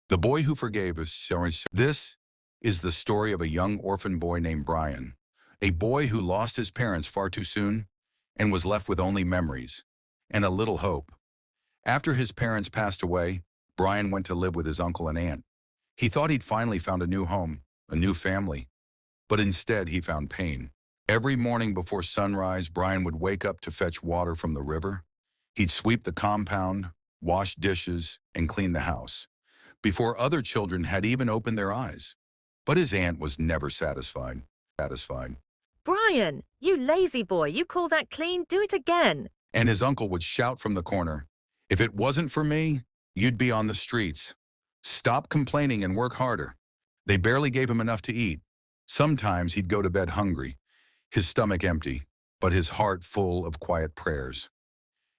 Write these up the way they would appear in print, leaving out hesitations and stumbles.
The Boy Who Forgave is showing. This is the story of a young orphan boy named Brian, a boy who lost his parents far too soon and was left with only memories and a little hope. After his parents passed away, Brian went to live with his uncle and aunt. He thought he'd finally found a new home, a new family, but instead he found pain. Every morning before sunrise, Brian would wake up to fetch water from the river. He'd sweep the compound, wash dishes, and clean the house before other children had even opened their eyes. But his aunt was never satisfied. Brian, you lazy boy, you call that clean? Do it again. And his uncle would shout from the corner, "If it wasn't for me, you'd be on the streets. Stop complaining and work harder." They barely gave him enough to eat. Sometimes he'd go to bed hungry, his stomach empty, but his heart full of quiet prayers.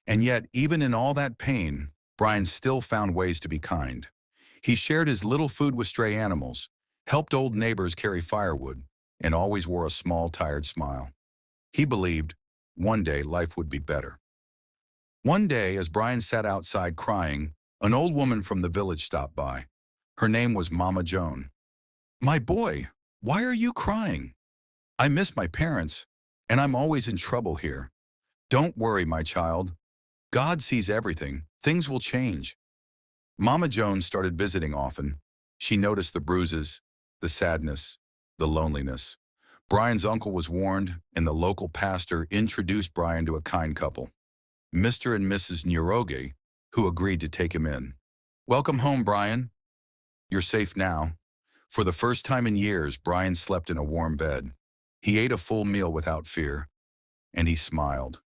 And yet, even in all that pain, Brian still found ways to be kind. He shared his little food with stray animals, helped old neighbors carry firewood, and always wore a small, tired smile. He believed one day life would be better. One day, as Brian sat outside crying, an old woman from the village stopped by. Her name was Mama Joan. "My boy, why are you crying?" "I miss my parents, and I'm always in trouble here." "Don't worry, my child. God sees everything. Things will change." Mama Joan started visiting often. She noticed the bruises, the sadness, the loneliness. Brian's uncle was warned, and the local pastor introduced Brian to a kind couple, Mr. and Mrs. Nyiroge, who agreed to take him in. "Welcome home, Brian. You're safe now." For the first time in years, Brian slept in a warm bed. He ate a full meal without fear, and he smiled,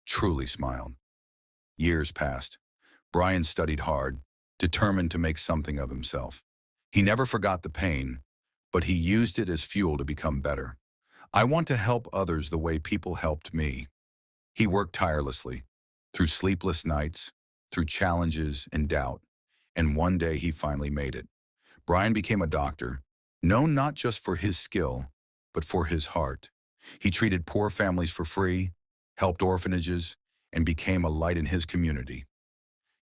truly smiled. Years passed. Brian studied hard, determined to make something of himself. He never forgot the pain, but he used it as fuel to become better. "I want to help others the way people helped me." He worked tirelessly, through sleepless nights, through challenges and doubt, and one day he finally made it. Brian became a doctor, known not just for his skill, but for his heart. He treated poor families for free, helped orphanages, and became a light in his community.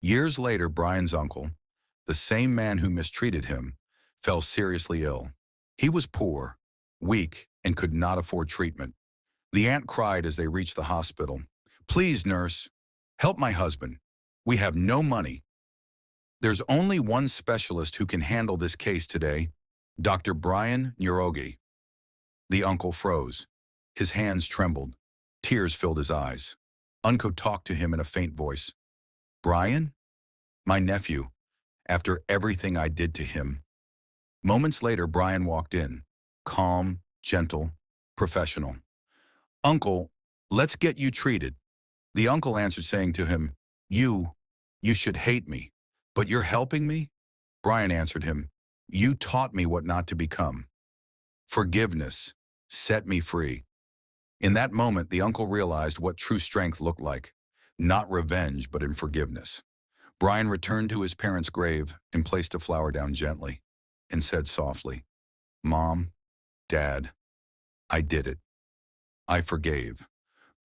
Years later, Brian's uncle, the same man who mistreated him, fell seriously ill. He was poor, weak, and could not afford treatment. The aunt cried as they reached the hospital. "Please, nurse, help my husband. We have no money." "There's only one specialist who can handle this case today, Dr. Brian Nyiroge." The uncle froze. His hands trembled. Tears filled his eyes. Uncle talked to him in a faint voice. "Brian? My nephew, after everything I did to him." Moments later, Brian walked in, calm, gentle, professional. "Uncle, let's get you treated." The uncle answered, saying to him, You should hate me, but you're helping me?" Brian answered him, "You taught me what not to become. Forgiveness set me free." In that moment, the uncle realized what true strength looked like, not revenge, but in forgiveness. Brian returned to his parents' grave and placed a flower down gently and said softly, "Mom, Dad, I did it. I forgave."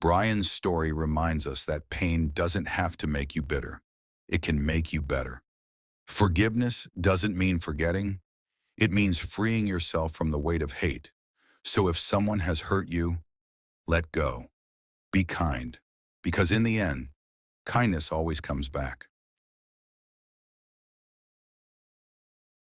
Brian's story reminds us that pain doesn't have to make you bitter. It can make you better. Forgiveness doesn't mean forgetting. It means freeing yourself from the weight of hate. So if someone has hurt you, let go. Be kind, because in the end, kindness always comes back.